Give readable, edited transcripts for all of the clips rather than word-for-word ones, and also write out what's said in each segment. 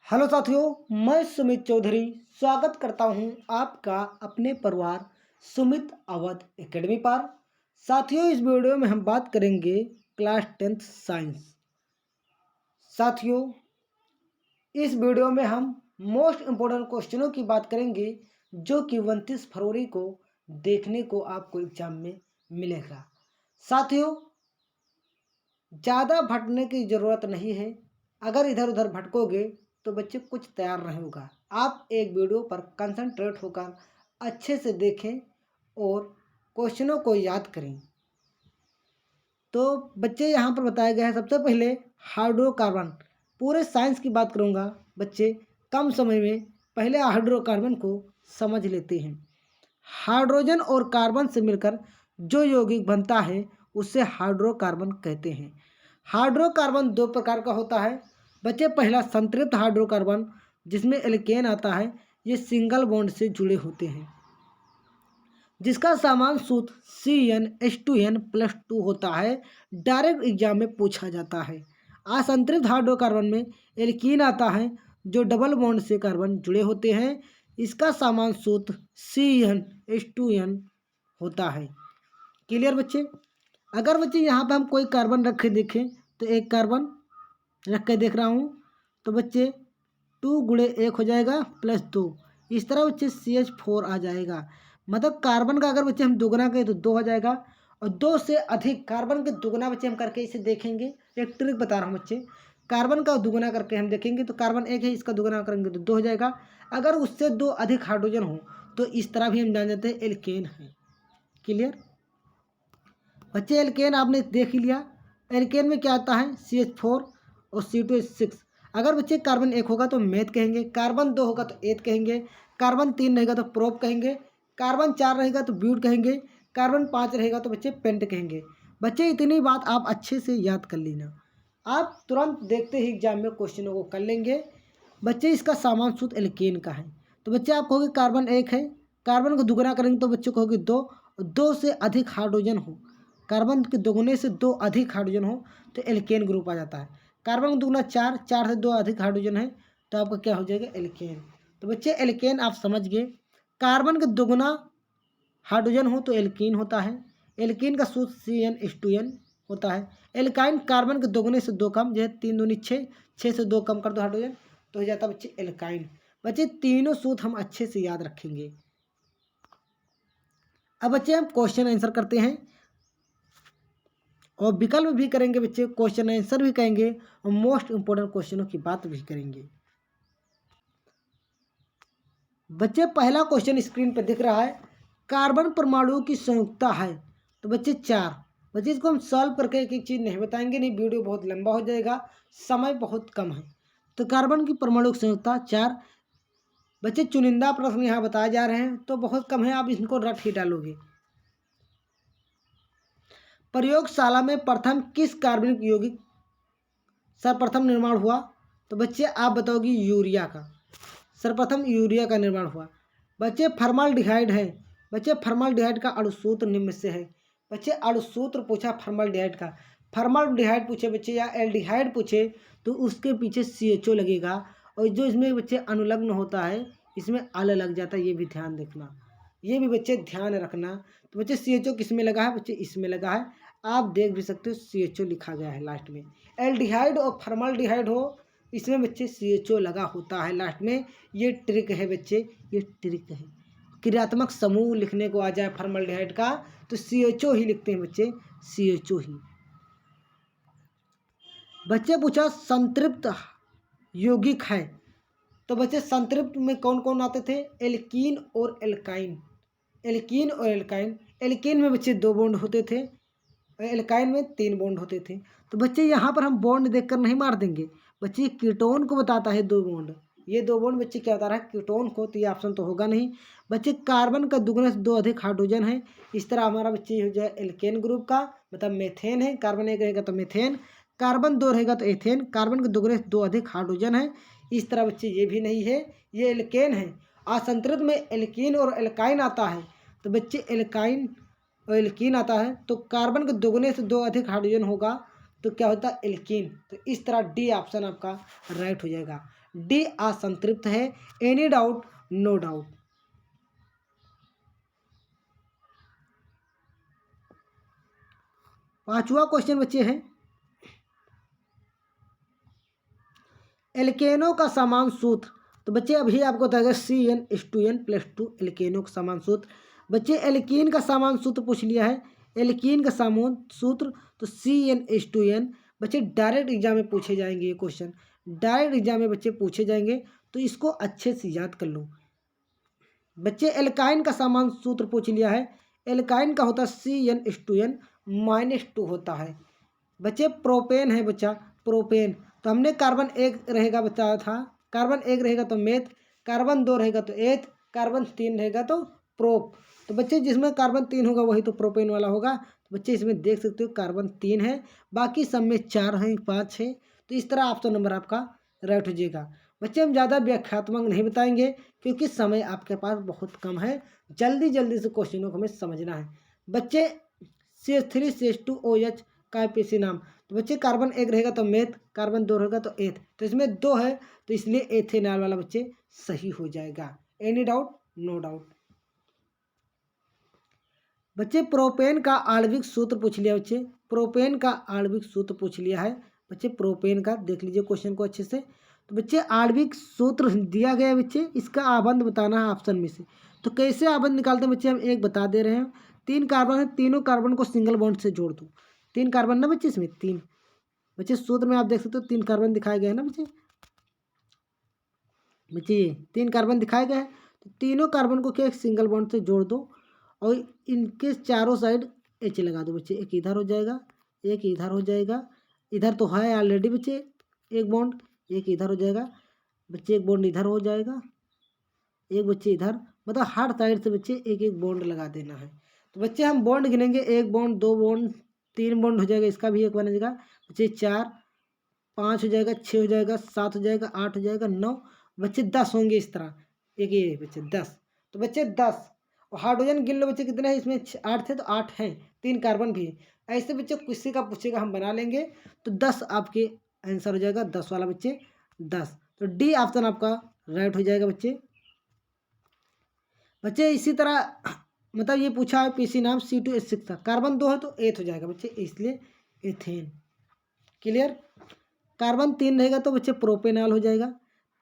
Hello साथियों, मैं सुमित चौधरी स्वागत करता हूं आपका अपने परिवार सुमित अवध एकेडमी पर। साथियों, इस वीडियो में हम बात करेंगे क्लास 10th साइंस। साथियों, इस वीडियो में हम मोस्ट इम्पोर्टेंट क्वेश्चनों की बात करेंगे जो कि 29 फरवरी को देखने को आपको एग्जाम में मिलेगा। साथियों, ज़्यादा भटकने की ज़रूरत नहीं है। अगर इधर उधर भटकोगे तो बच्चे कुछ तैयार नहीं होगा। आप एक वीडियो पर कंसंट्रेट होकर अच्छे से देखें और क्वेश्चनों को याद करें। तो बच्चे यहाँ पर बताया गया है, सबसे पहले हाइड्रोकार्बन। पूरे साइंस की बात करूँगा बच्चे, कम समय में पहले हाइड्रोकार्बन को समझ लेते हैं। हाइड्रोजन और कार्बन से मिलकर जो यौगिक बनता है उसे हाइड्रोकार्बन कहते हैं। हाइड्रोकार्बन दो प्रकार का होता है बच्चे। पहला संतृप्त हाइड्रोकार्बन, जिसमें एल्केन आता है। ये सिंगल बॉन्ड से जुड़े होते हैं, जिसका सामान्य सूत्र CnH2n+2 होता है। डायरेक्ट एग्जाम में पूछा जाता है। असंतृप्त हाइड्रोकार्बन में एल्कीन आता है, जो डबल बॉन्ड से कार्बन जुड़े होते हैं। इसका सामान्य सूत्र CnH2n होता है। क्लियर बच्चे? अगर बच्चे यहाँ पे हम कोई कार्बन रखे देखें, तो एक कार्बन रख के देख रहा हूँ, तो बच्चे 2 गुणे 1 हो जाएगा +2। इस तरह बच्चे CH4 आ जाएगा। मतलब कार्बन का अगर बच्चे हम दुगना करें तो 2 हो जाएगा, और 2 से अधिक कार्बन के दुगना बच्चे हम करके इसे देखेंगे। एक ट्रिक बता रहा हूँ बच्चे, कार्बन का दुगना करके हम देखेंगे तो कार्बन 1 है, इसका दुगना करेंगे तो 2 हो जाएगा। अगर उससे 2 अधिक हाइड्रोजन हो तो इस तरह भी हम जान जाते हैं एल्केन है। क्लियर बच्चे? एल्केन आपने देख ही लिया। एल्केन में क्या आता है? CH4 और C2H6। अगर बच्चे कार्बन 1 होगा तो मेथ कहेंगे, कार्बन 2 होगा तो एथ कहेंगे, कार्बन 3 रहेगा तो प्रोप कहेंगे, कार्बन 4 रहेगा तो ब्यूट कहेंगे, कार्बन 5 रहेगा तो बच्चे पेंट कहेंगे। बच्चे इतनी बात आप अच्छे से याद कर लेना, आप तुरंत देखते ही एग्जाम में क्वेश्चनों को कर लेंगे। बच्चे इसका सामान्य सूत्र एल्केन का है। तो बच्चे आप कहोगे कार्बन 1 है, कार्बन को दुगना करेंगे तो बच्चों कहोगे 2, और 2 से अधिक हाइड्रोजन हो, कार्बन के दुगने से 2 अधिक हाइड्रोजन हो तो एल्केन ग्रुप आ जाता है। कार्बन का दुगना 4, 4 से 2 अधिक हाइड्रोजन है तो आपका क्या हो जाएगा? एल्केन। तो बच्चे एल्केन आप समझ गए। कार्बन का दुगना हाइड्रोजन हो तो एल्कीन होता है। एल्कीन का सूत्र CnH2n होता है। एल्काइन कार्बन के दुगने से 2 कम, जैसे 3 दूनी 6, 6 से 2 कम कर दो हाइड्रोजन तो हो जाता है बच्चे एल्काइन। बच्चे तीनों सूत्र हम अच्छे से याद रखेंगे। अब बच्चे हम क्वेश्चन आंसर करते हैं और विकल्प भी करेंगे बच्चे, क्वेश्चन आंसर भी कहेंगे और मोस्ट इंपोर्टेंट क्वेश्चनों की बात भी करेंगे। बच्चे पहला क्वेश्चन स्क्रीन पर दिख रहा है, कार्बन परमाणु की संयुक्ता है तो बच्चे 4। बच्चे इसको हम सॉल्व करके एक एक चीज़ नहीं बताएंगे, नहीं वीडियो बहुत लंबा हो जाएगा, समय बहुत कम है। तो कार्बन की परमाणु की संयुक्ता 4। बच्चे चुनिंदा प्रश्न यहाँ बताए जा रहे हैं तो बहुत कम है, आप इनको रट ही डालोगे। प्रयोगशाला में प्रथम किस कार्बनिक यौगिक सर्वप्रथम निर्माण हुआ? तो बच्चे आप बताओगे यूरिया का। सर्वप्रथम यूरिया का निर्माण हुआ। बच्चे फॉर्मल्डिहाइड है। बच्चे फॉर्मल्डिहाइड का अणुसूत्र निम्न से है। बच्चे अणुसूत्र पूछा फॉर्मल्डिहाइड का, फॉर्मल्डिहाइड पूछे बच्चे या एल्डिहाइड पूछे तो उसके पीछे CHO लगेगा, और जो इसमें बच्चे अनुलग्न होता है इसमें अल लग जाता है, ये भी ध्यान रखना, ये भी बच्चे ध्यान रखना। तो बच्चे CHO किस में लगा है? बच्चे इसमें लगा है, आप देख भी सकते हो CHO लिखा गया है लास्ट में। एल्डिहाइड और फॉर्मल्डिहाइड हो, इसमें बच्चे CHO लगा होता है लास्ट में। ये ट्रिक है बच्चे, ये ट्रिक है। क्रियात्मक समूह लिखने को आ जाए फॉर्मल्डिहाइड का तो CHO ही लिखते हैं बच्चे, CHO ही। बच्चे पूछा संतृप्त यौगिक है तो बच्चे संतृप्त में कौन कौन आते थे? एल्कीन और एल्काइन। एल्कीन और एल्काइन। एल्कीन में बच्चे 2 बॉन्ड होते थे, एल्काइन में 3 बॉन्ड होते थे। तो बच्चे यहाँ पर हम बॉन्ड देखकर नहीं मार देंगे, बच्चे ये कीटोन को बताता है 2 बॉन्ड। ये 2 बॉन्ड बच्चे क्या बता रहा है? कीटोन को, तो ये ऑप्शन तो होगा नहीं। बच्चे कार्बन का दुगने से 2 अधिक हाइड्रोजन है, इस तरह हमारा बच्चे हो जाए एल्केन ग्रुप का, मतलब मेथेन है। कार्बन 1 रहेगा तो मेथेन, कार्बन 2 रहेगा तो एथेन, कार्बन के दुगने से 2 अधिक हाइड्रोजन है, इस तरह बच्चे ये भी नहीं है, ये एल्केन है। असंतृप्त में एल्कीन और एल्काइन आता है तो बच्चे एल्काइन और एल्कीन आता है, तो कार्बन के दुगने से 2 अधिक हाइड्रोजन होगा तो क्या होता है? एल्कीन। तो इस तरह डी ऑप्शन आपका राइट हो जाएगा। डी असंतृप्त है। Any doubt? No doubt. पांचवा क्वेश्चन बच्चे है, एल्केनो का समान सूत्र। तो बच्चे अभी आपको बताएगा CnH2n+2 एल्केनो का समान सूत्र। बच्चे एल्कीन का समान सूत्र पूछ लिया है, एल्कीन का समान सूत्र तो CnH2n। बच्चे डायरेक्ट एग्जाम में पूछे जाएंगे ये क्वेश्चन, डायरेक्ट एग्जाम में बच्चे पूछे जाएंगे, तो इसको अच्छे से याद कर लो। बच्चे एल्काइन का समान सूत्र पूछ लिया है, एल्काइन का होता है CnH2n-2 होता है। बच्चे प्रोपेन है बच्चा, प्रोपेन तो हमने कार्बन एक रहेगा बताया था, कार्बन एक रहेगा तो मेथ, कार्बन दो रहेगा तो एथ, कार्बन तीन रहेगा तो प्रोप। तो बच्चे जिसमें कार्बन तीन होगा वही तो प्रोपेन वाला होगा। तो बच्चे इसमें देख सकते हो कार्बन तीन है, बाकी सब में चार हैं, पाँच है। तो इस तरह ऑप्शन नंबर आपका राइट हो जाएगा। बच्चे हम ज़्यादा व्याख्यात्मक नहीं बताएंगे क्योंकि समय आपके पास बहुत कम है, जल्दी जल्दी से क्वेश्चनों को हमें समझना है। बच्चे CH3CH2OH का पीसी नाम। तो बच्चे कार्बन एक रहेगा तो मेथ, कार्बन दो रहेगा तो एथ, तो इसमें दो है तो इसलिए एथेनॉल वाला बच्चे सही हो जाएगा। Any doubt? No doubt. बच्चे प्रोपेन का आणविक सूत्र पूछ लिया, बच्चे प्रोपेन का आणविक सूत्र पूछ लिया है। बच्चे प्रोपेन का देख लीजिए क्वेश्चन को अच्छे से। तो बच्चे आणविक सूत्र दिया गया है बच्चे, इसका आबंध बताना है ऑप्शन में से। तो कैसे आबंध निकालते हैं बच्चे, हम एक बता दे रहे हैं। तीन कार्बन है, तीनों कार्बन को सिंगल बॉन्ड से जोड़ दो। तीन कार्बन ना बच्चे, इसमें तीन। बच्चे सूत्र में आप देख सकते हो तीन कार्बन दिखाए गए हैं ना बच्चे, बच्चे ये तीन कार्बन दिखाए गए हैं। तो तीनों कार्बन को क्या एक सिंगल बॉन्ड से जोड़ दो और इनके चारों साइड H लगा दो बच्चे। एक इधर हो जाएगा, एक इधर हो जाएगा, इधर तो है ऑलरेडी बच्चे एक बॉन्ड, एक इधर हो जाएगा बच्चे, एक बॉन्ड इधर हो जाएगा, एक बच्चे इधर, मतलब हर साइड से बच्चे एक एक बॉन्ड लगा देना है। तो बच्चे हम बॉन्ड गिनेंगे, एक बॉन्ड, दो बॉन्ड, तीन बॉन्ड हो जाएगा, इसका भी एक बन जाएगा बच्चे, चार, पाँच हो जाएगा, छः हो जाएगा, सात हो जाएगा, आठ हो जाएगा, नौ, बच्चे 10 होंगे इस तरह। एक ये बच्चे 10, तो बच्चे 10। और हाइड्रोजन गिन लो बच्चे कितने हैं, इसमें 8 थे तो 8 हैं, तीन कार्बन भी। ऐसे बच्चे किसी का पूछेगा हम बना लेंगे। तो 10 आपके आंसर हो जाएगा, 10 वाला बच्चे 10। तो डी ऑप्शन आपका राइट हो जाएगा बच्चे। बच्चे इसी तरह मतलब ये पूछा है पीसी नाम C2H6 था, कार्बन दो है तो एथ हो जाएगा बच्चे, इसलिए एथेन। क्लियर? कार्बन तीन रहेगा तो बच्चे प्रोपेनॉल हो जाएगा,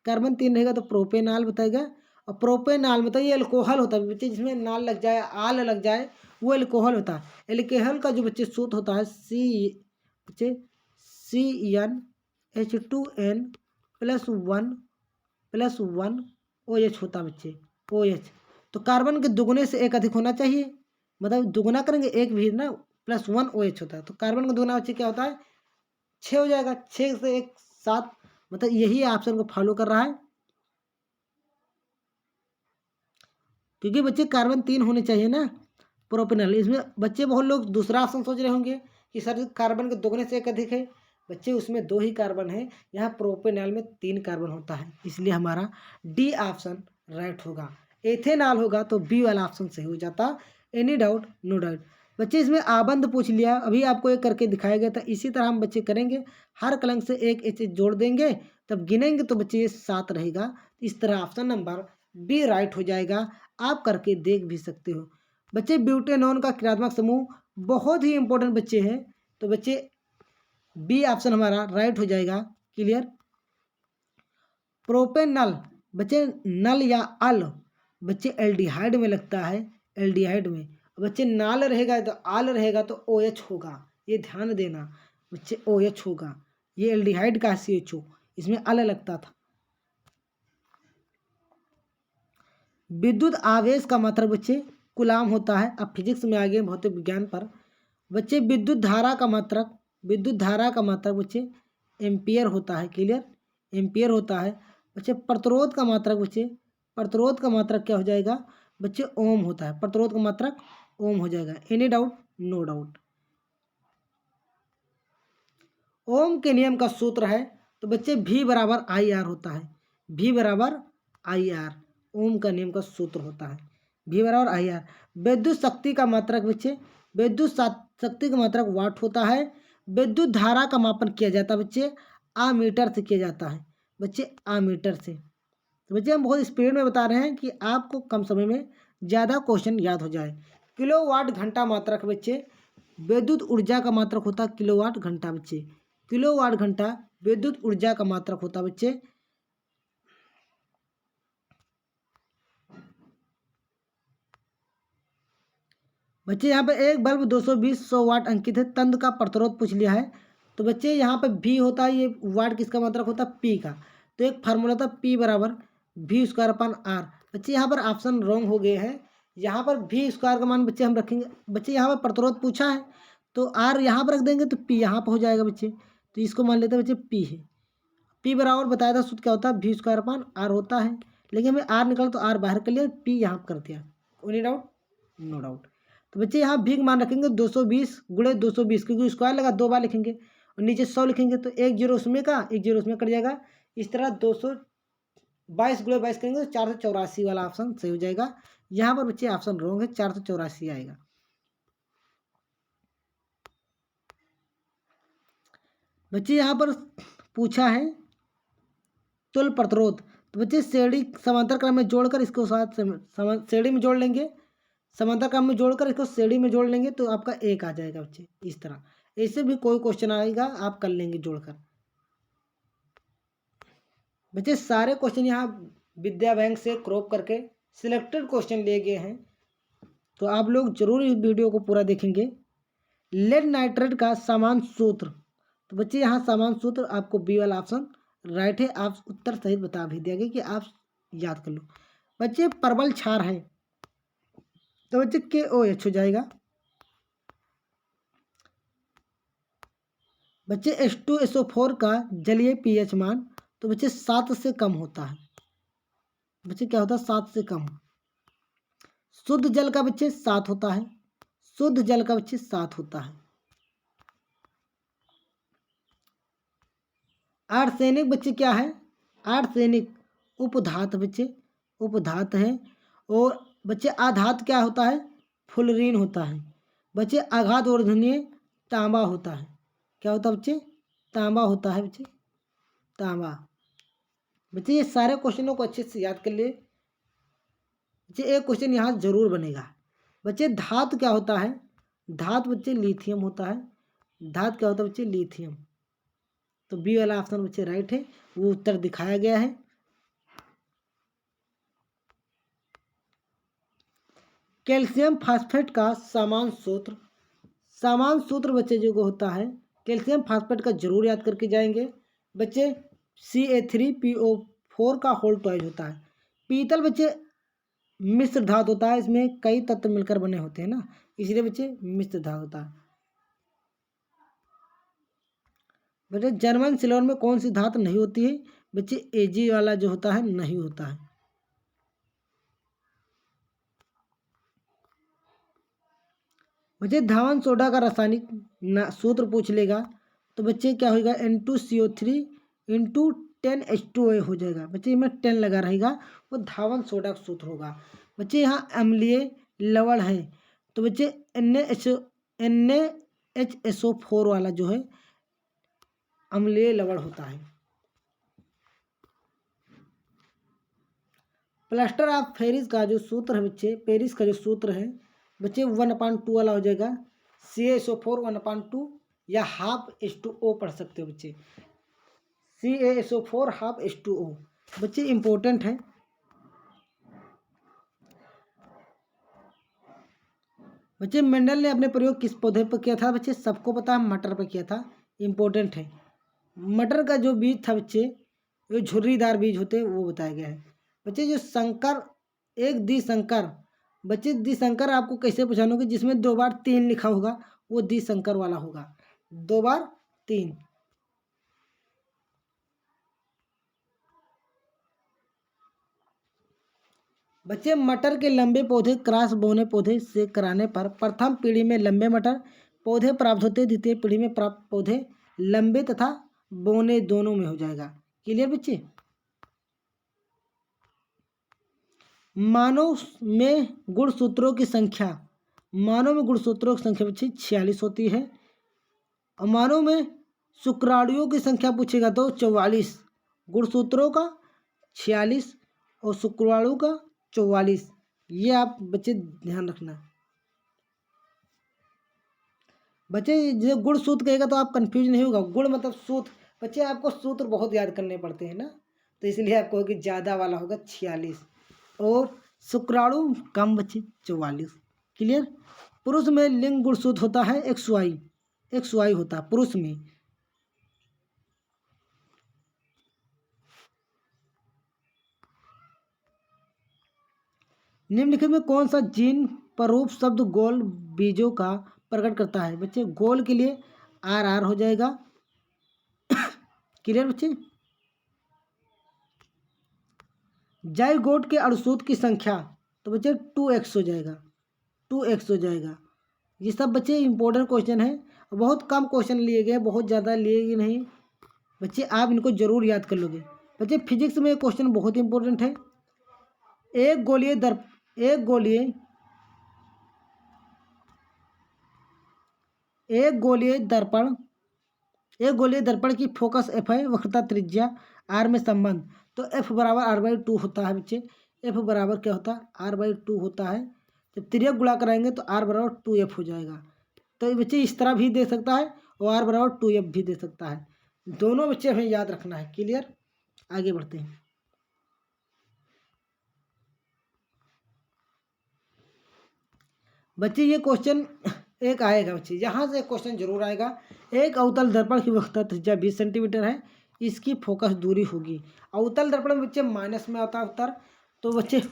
कार्बन तीन रहेगा तो प्रोपेनॉल बताएगा। और प्रोपेनॉल मतलब ये अल्कोहल होता है बच्चे, जिसमें नाल लग जाए, आल लग जाए, वो अल्कोहल होता है। एल्कोहल का जो बच्चे सूत्र होता है बच्चे CnH2n+1+1 होता है बच्चे, OH। तो कार्बन के दुगने से एक अधिक होना चाहिए, मतलब दुगना करेंगे एक भी ना, +1 OH होता है। तो कार्बन का दुगना बच्चे क्या होता है, 6 हो जाएगा, 6 से एक 7, मतलब यही ऑप्शन को फॉलो कर रहा है। क्योंकि बच्चे कार्बन तीन होने चाहिए ना प्रोपेनॉल, इसमें बच्चे बहुत लोग दूसरा ऑप्शन सोच रहे होंगे कि सर कार्बन के दुगने से एक अधिक है, बच्चे उसमें दो ही कार्बन है, यहाँ प्रोपेनॉल में तीन कार्बन होता है, इसलिए हमारा डी ऑप्शन राइट होगा। एथेनॉल होगा तो बी वाला ऑप्शन सही हो जाता। Any doubt? No doubt. बच्चे इसमें आबंध पूछ लिया, अभी आपको एक करके दिखाया गया था, इसी तरह हम बच्चे करेंगे, हर कलंक से एक एच जोड़ देंगे, तब गिनेंगे तो बच्चे ये 7 रहेगा। इस तरह ऑप्शन नंबर बी राइट हो जाएगा, आप करके देख भी सकते हो। बच्चे ब्यूटेनॉन का क्रियात्मक समूह बहुत ही इंपॉर्टेंट बच्चे हैं, तो बच्चे बी ऑप्शन हमारा राइट हो जाएगा। क्लियर? प्रोपेनॉल बच्चे नल या अल बच्चे एल्डिहाइड में लगता है, एल्डिहाइड में। बच्चे नाल रहेगा तो आल रहेगा तो OH होगा, ये ध्यान देना बच्चे, OH होगा। ये एल्डिहाइड का CHO, इसमें अल लगता था। विद्युत आवेश का मात्रक बच्चे कूलाम होता है। अब फिजिक्स में आगे भौतिक विज्ञान पर बच्चे विद्युत धारा का मात्रक, विद्युत धारा का मात्रक बच्चे एम्पियर होता है। क्लियर? एम्पियर होता है। बच्चे प्रतिरोध का मात्रक, बच्चे प्रतिरोध का मात्रक क्या हो जाएगा बच्चे, ओम होता है, प्रतिरोध का मात्रक ओम हो जाएगा। Any doubt? No doubt. Ohm के नियम का सूत्र है तो बच्चे V बराबर IR होता है, V बराबर IR ओम का नियम का सूत्र होता है, V बराबर IR। विद्युत शक्ति का मात्रक बच्चे, विद्युत शक्ति का मात्रक वाट होता है। विद्युत धारा का मापन किया जाता है बच्चे, आमीटर से किया जाता है। बच्चे आमीटर से। तो बच्चे हम बहुत स्पीड में बता रहे हैं कि आपको कम समय में ज़्यादा क्वेश्चन याद हो जाए। किलोवाट घंटा मात्रक बच्चे विद्युत ऊर्जा का मात्रक होता है किलोवाट घंटा बच्चे। किलोवाट घंटा विद्युत ऊर्जा का मात्रक होता बच्चे। बच्चे यहाँ पे एक बल्ब 220 वाट अंकित है, तंत्र का प्रतिरोध पूछ लिया है। तो बच्चे यहाँ पे भी होता है, ये वाट किसका मात्रक होता है, पी का। तो एक फार्मूला था पी बराबर वी स्क्वायर अपन आर। बच्चे यहाँ पर ऑप्शन रॉन्ग हो गए हैं। यहाँ पर वी स्क्वायर का मान बच्चे हम रखेंगे, बच्चे यहाँ पर प्रतिरोध पूछा है तो आर यहाँ पर रख देंगे तो पी यहाँ पर हो जाएगा बच्चे। तो इसको मान लेते हैं बच्चे पी है। पी बराबर बताया था सूत्र क्या होता है, वी स्क्वायर अपन आर होता है, लेकिन हमें आर निकला तो आर बाहर कर लिया, पी यहाँ कर दिया। कोई डाउट? No doubt. तो बच्चे यहाँ भी मान रखेंगे 220 गुणे 220, क्योंकि स्क्वायर लगा 2 बार लिखेंगे और नीचे 100 लिखेंगे तो एक जीरो उसमें का एक जीरो उसमें कट जाएगा। इस तरह 222 गुणे 22 करेंगे तो 484 वाला ऑप्शन सही हो जाएगा। यहाँ पर बच्चे ऑप्शन रॉन्ग है, 484 आएगा। बच्चे यहाँ पर पूछा है तुल प्रतिरोध। तो बच्चे श्रेणी समांतर क्रम में जोड़कर इसको साथ श्रेणी में जोड़ लेंगे, समांतर क्रम में जोड़कर इसको श्रेणी में जोड़ लेंगे तो आपका एक आ जाएगा बच्चे। इस तरह ऐसे भी कोई क्वेश्चन आएगा आप कर लेंगे जोड़कर। बच्चे सारे क्वेश्चन यहाँ विद्या बैंक से क्रॉप करके सिलेक्टेड क्वेश्चन लिए गए हैं, तो आप लोग जरूर इस वीडियो को पूरा देखेंगे। लेड नाइट्रेट का समान सूत्र। तो बच्चे यहाँ समान सूत्र आपको बी वाला ऑप्शन राइट है, आप उत्तर सहित बता भी दिया गया कि आप याद कर लो। बच्चे परवल क्षार है तो बच्चे KOH हो जाएगा। बच्चे H2SO4 का जलीय pH मान तो बच्चे 7 से कम होता है। बच्चे क्या होता है, 7 से कम। शुद्ध जल का बच्चे 7 होता है, शुद्ध जल का बच्चे 7 होता है। आर्सेनिक बच्चे क्या है, आर्सेनिक उपधात बच्चे, उपधात है। और बच्चे आधात क्या होता है, फुलरीन होता है। बच्चे आघात वर्धनीय तांबा होता है। क्या होता है बच्चे, तांबा होता है बच्चे, तांबा। बच्चे ये सारे क्वेश्चनों को अच्छे से याद कर लिए। बच्चे एक क्वेश्चन यहाँ जरूर बनेगा। बच्चे धातु क्या होता है, धातु बच्चे लिथियम होता है। धातु क्या होता है बच्चे, लिथियम। तो बी वाला ऑप्शन बच्चे राइट है, वो उत्तर दिखाया गया है। कैल्शियम फास्फेट का समान सूत्र। समान सूत्र बच्चे जो होता है कैल्शियम फास्फेट का जरूर याद करके जाएंगे। बच्चे Ca3PO4 का होल ट्वाइज होता है। पीतल बच्चे मिश्र धातु होता है, इसमें कई तत्व मिलकर बने होते हैं ना, इसलिए बच्चे मिश्र धातु होता है। बच्चे जर्मन सिल्वर में कौन सी धातु नहीं होती है, बच्चे Ag वाला जो होता है नहीं होता है। बच्चे धावन सोडा का रासायनिक सूत्र पूछ लेगा तो बच्चे क्या होगा, N2CO3 इंटू 10H2O हो जाएगा। बच्चे इसमें 10 लगा रहेगा, वो धावन सोडा का सूत्र होगा। बच्चे यहाँ अम्लीय लवण है तो बच्चे NaHSO4 वाला जो है अम्लीय लवण होता है। प्लास्टर ऑफ पेरिस का जो सूत्र है बच्चे, पेरिस का जो सूत्र है बच्चे 1/2 वाला हो जाएगा। CaSO4 1/2 या ½ पढ़ सकते हो बच्चे, CaSO4 ½ बच्चे इम्पोर्टेंट है। बच्चे मेंडल ने अपने प्रयोग किस पौधे पर किया था, बच्चे सबको पता है मटर पर किया था, इम्पोर्टेंट है। मटर का जो बीज था बच्चे, जो झुर्रीदार बीज होते हैं वो बताया गया है। बच्चे जो संकर, एक द्विसंकर, बच्चे द्विसंकर आपको कैसे पहचानोगे, जिसमें 2 बार 3 लिखा होगा वो द्विसंकर वाला होगा, 2 बार 3। बच्चे मटर के लंबे पौधे क्रॉस बोने पौधे से कराने पर प्रथम पीढ़ी में लंबे मटर पौधे प्राप्त होते, द्वितीय पीढ़ी में प्राप्त पौधे लंबे तथा बोने दोनों में हो जाएगा। क्लियर बच्चे। मानव में गुणसूत्रों की संख्या, मानव में गुणसूत्रों की संख्या बच्चे 46 होती है। और मानव में शुक्राणुओं की संख्या पूछेगा तो 44, गुणसूत्रों का 46 और शुक्राणु का 44। ये आप बच्चे ध्यान रखना। बच्चे जो गुण सूत्र कहेगा तो आप कंफ्यूज नहीं होगा। गुण मतलब सूत्र। बच्चे आपको सूत्र बहुत याद करने पड़ते हैं ना, तो इसलिए आप कहोगे ज़्यादा वाला होगा 46 और शुक्राणु कम बच्चे 44। क्लियर। पुरुष में लिंग गुणसूत्र होता है XY होता है पुरुष में। निम्नलिखित में कौन सा जीन प्ररूप शब्द गोल बीजों का प्रकट करता है? बच्चे गोल के लिए RR हो जाएगा। क्लियर बच्चे। जाइगोट के अणुसूत्र की संख्या तो बच्चे 2x हो जाएगा, 2x हो जाएगा। ये सब बच्चे इंपॉर्टेंट क्वेश्चन है, बहुत कम क्वेश्चन लिए गए, बहुत ज़्यादा लिए नहीं। बच्चे आप इनको जरूर याद कर लोगे। बच्चे फिजिक्स में क्वेश्चन बहुत इंपॉर्टेंट है। एक गोलीय दर्पण की फोकस F है, वक्रता त्रिज्या R में संबंध तो F बराबर R/2 होता है बच्चे। F बराबर क्या होता है? R/2 होता है। जब त्रिज्या गुणा कराएंगे तो R बराबर 2F हो जाएगा। तो बच्चे इस तरह भी दे सकता है और R बराबर 2F भी दे सकता है। दोनों बच्चे हमें याद रखना है। क्लियर। आगे बढ़ते हैं। बच्चे ये क्वेश्चन एक आएगा बच्चे, यहाँ से क्वेश्चन जरूर आएगा। एक अवतल दर्पण की वक्रता त्रिज्या 20 सेंटीमीटर है, इसकी फोकस दूरी होगी। अवतल दर्पण में बच्चे माइनस में आता है उत्तर। तो बच्चे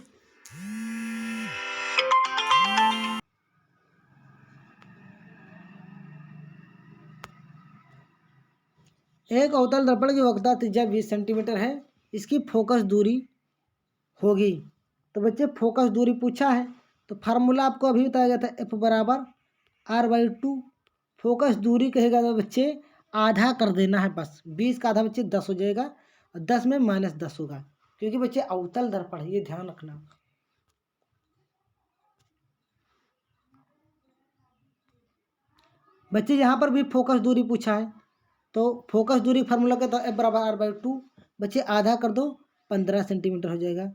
एक अवतल दर्पण की वक्रता त्रिज्या 20 सेंटीमीटर है, इसकी फोकस दूरी होगी। तो बच्चे फोकस दूरी पूछा है तो फार्मूला आपको अभी बताया गया था, F बराबर R/2। फोकस दूरी कहेगा तो बच्चे आधा कर देना है बस। 20 का आधा बच्चे 10 हो जाएगा और 10 में -10 होगा, क्योंकि बच्चे अवतल दर्पण है, ये ध्यान रखना। बच्चे यहाँ पर भी फोकस दूरी पूछा है तो फोकस दूरी फार्मूला का F बराबर R/2। बच्चे आधा कर दो 15 सेंटीमीटर हो जाएगा।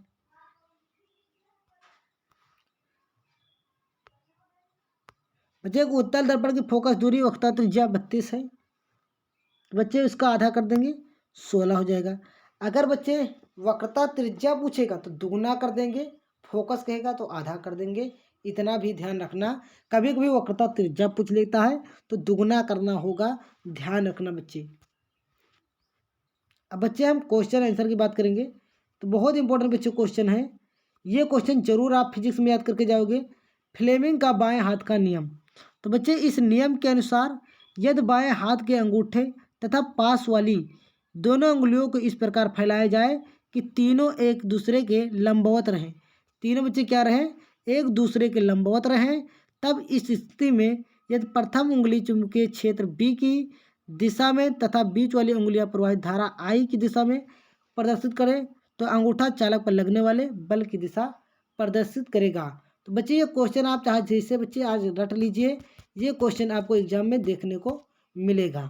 बच्चे उत्तल दर्पण की फोकस दूरी वक्रता त्रिज्या 32 है, बच्चे इसका आधा कर देंगे 16 हो जाएगा। अगर बच्चे वक्रता त्रिज्या पूछेगा तो दुगुना कर देंगे, फोकस कहेगा तो आधा कर देंगे। इतना भी ध्यान रखना, कभी कभी वक्रता त्रिज्या पूछ लेता है तो दुगुना करना होगा, ध्यान रखना बच्चे। अब बच्चे हम क्वेश्चन आंसर की बात करेंगे तो बहुत इंपॉर्टेंट बच्चे क्वेश्चन है। ये क्वेश्चन जरूर आप फिजिक्स में याद करके जाओगे। फ्लेमिंग का बाएं हाथ का नियम। तो बच्चे इस नियम के अनुसार यदि बाएं हाथ के अंगूठे तथा पास वाली दोनों उंगलियों को इस प्रकार फैलाया जाए कि तीनों एक दूसरे के लंबवत रहें। तीनों बच्चे क्या रहें? एक दूसरे के लंबवत रहें। तब इस स्थिति में यदि प्रथम उंगली चुंबकीय क्षेत्र B की दिशा में तथा बीच वाली उंगलियां प्रवाहित धारा I की दिशा में प्रदर्शित करें तो अंगूठा चालक पर लगने वाले बल की दिशा प्रदर्शित करेगा। तो बच्चे ये क्वेश्चन आप चाहे जैसे बच्चे आज रट लीजिए, ये क्वेश्चन आपको एग्जाम में देखने को मिलेगा।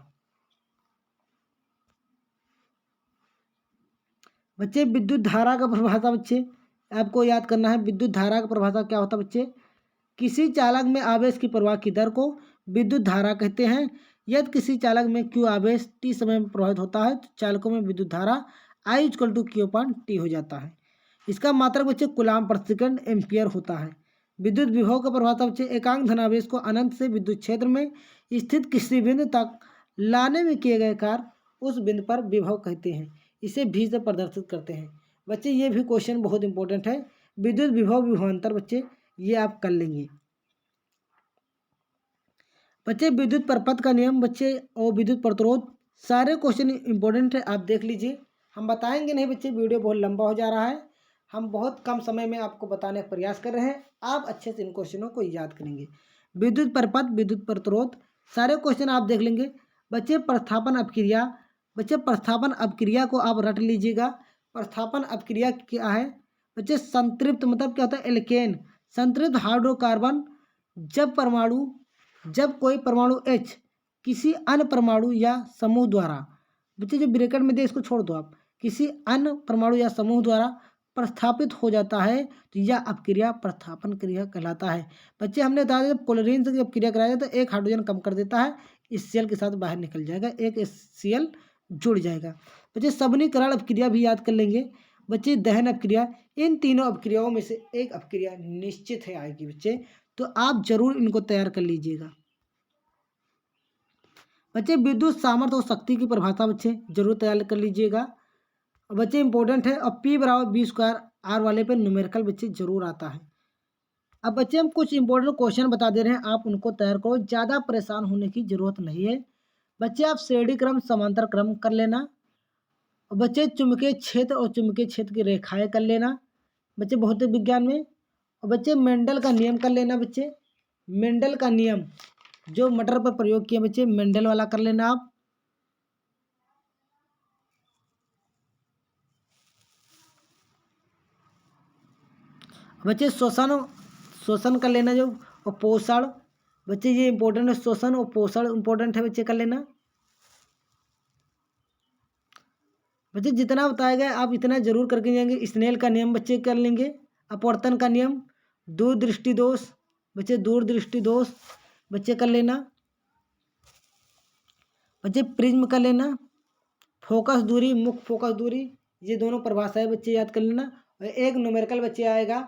बच्चे विद्युत धारा का परिभाषा बच्चे आपको याद करना है। विद्युत धारा का परिभाषा क्या होता है बच्चे? किसी चालक में आवेश की प्रवाह की दर को विद्युत धारा कहते हैं। यदि किसी चालक में Q आवेश T समय में प्रवाहित होता है तो चालकों में विद्युत धारा I = Q/T हो जाता है। इसका मात्रक बच्चे कूलाम प्रति सेकंड एम्पियर होता है। विद्युत विभव का परिभाषा बच्चे एकांक धनावेश को अनंत से विद्युत क्षेत्र में स्थित किसी बिंदु तक लाने में किए गए कार्य उस बिंदु पर विभव कहते हैं। इसे भी से प्रदर्शित करते हैं। बच्चे ये भी क्वेश्चन बहुत इंपॉर्टेंट है। विद्युत विभव विभवांतर बच्चे ये आप कर लेंगे। बच्चे विद्युत परपथ का नियम बच्चे और विद्युत प्रतिरोध सारे क्वेश्चन इंपॉर्टेंट है, आप देख लीजिए। हम बताएंगे नहीं बच्चे, वीडियो बहुत लंबा हो जा रहा है। हम बहुत कम समय में आपको बताने का प्रयास कर रहे हैं, आप अच्छे से इन क्वेश्चनों को याद करेंगे। विद्युत परपथ, विद्युत प्रतिरोध सारे क्वेश्चन आप देख लेंगे। बच्चे प्रस्थापन अपक्रिया, बच्चे प्रस्थापन अपक्रिया को आप रट लीजिएगा। प्रस्थापन अपक्रिया क्या है बच्चे? संतृप्त मतलब क्या होता है? एल्केन। संतृप्त हाइड्रोकार्बन जब कोई परमाणु H किसी अन्य परमाणु या समूह द्वारा, बच्चे जो ब्रैकेट में दे इसको छोड़ दो आप, किसी अन्य परमाणु या समूह द्वारा प्रस्थापित हो जाता है तो यह अपक्रिया प्रस्थापन क्रिया कहलाता है। बच्चे हमने बताया जब क्लोरीन से जब क्रिया कराया तो एक हाइड्रोजन कम कर देता है, HCl के साथ बाहर निकल जाएगा, एक HCl जुड़ जाएगा। बच्चे सबनीकरण अपक्रिया भी याद कर लेंगे। बच्चे दहन अपक्रिया, इन तीनों अपक्रियाओं में से एक अपक्रिया निश्चित है आएगी बच्चे, तो आप जरूर इनको तैयार कर लीजिएगा। बच्चे विद्युत सामर्थ्य और शक्ति की परिभाषा बच्चे जरूर तैयार कर लीजिएगा। बच्चे इंपॉर्टेंट है, और P बराबर V² R वाले पे न्यूमेरिकल बच्चे जरूर आता है। अब बच्चे हम कुछ इंपॉर्टेंट क्वेश्चन बता दे रहे हैं, आप उनको तैयार करो, ज़्यादा परेशान होने की जरूरत नहीं है। बच्चे आप श्रेणी क्रम समांतर क्रम कर लेना। और बच्चे चुंबकीय क्षेत्र और चुंबकीय क्षेत्र की रेखाएं कर लेना बच्चे भौतिक विज्ञान में। और बच्चे मेंडल का नियम कर लेना बच्चे, मेंडल का नियम जो मटर पर प्रयोग किया बच्चे, मेंडल वाला कर लेना आप। बच्चे शोषण कर लेना जो, और पोषण बच्चे ये इंपॉर्टेंट है, शोषण और पोषण इंपॉर्टेंट है बच्चे कर लेना। बच्चे जितना बताया गया आप इतना जरूर करके जाएंगे। स्नेल का नियम बच्चे कर लेंगे, अपवर्तन का नियम, दूरदृष्टि दोष बच्चे, दूरदृष्टि दोष बच्चे कर लेना। बच्चे प्रिज्म कर लेना, फोकस दूरी, मुख्य फोकस दूरी, ये दोनों परिभाषाएं बच्चे याद कर लेना। और एक न्यूमेरिकल बच्चे आएगा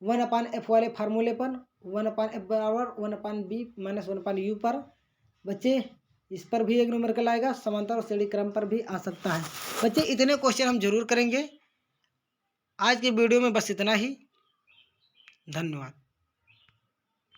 1/f वाले फार्मूले पर, 1/f बराबर 1/b माइनस 1/u पर बच्चे, इस पर भी एक न्यूमेरिकल आएगा। समांतर और श्रेणी क्रम पर भी आ सकता है बच्चे। इतने क्वेश्चन हम जरूर करेंगे। आज के वीडियो में बस इतना ही, धन्यवाद।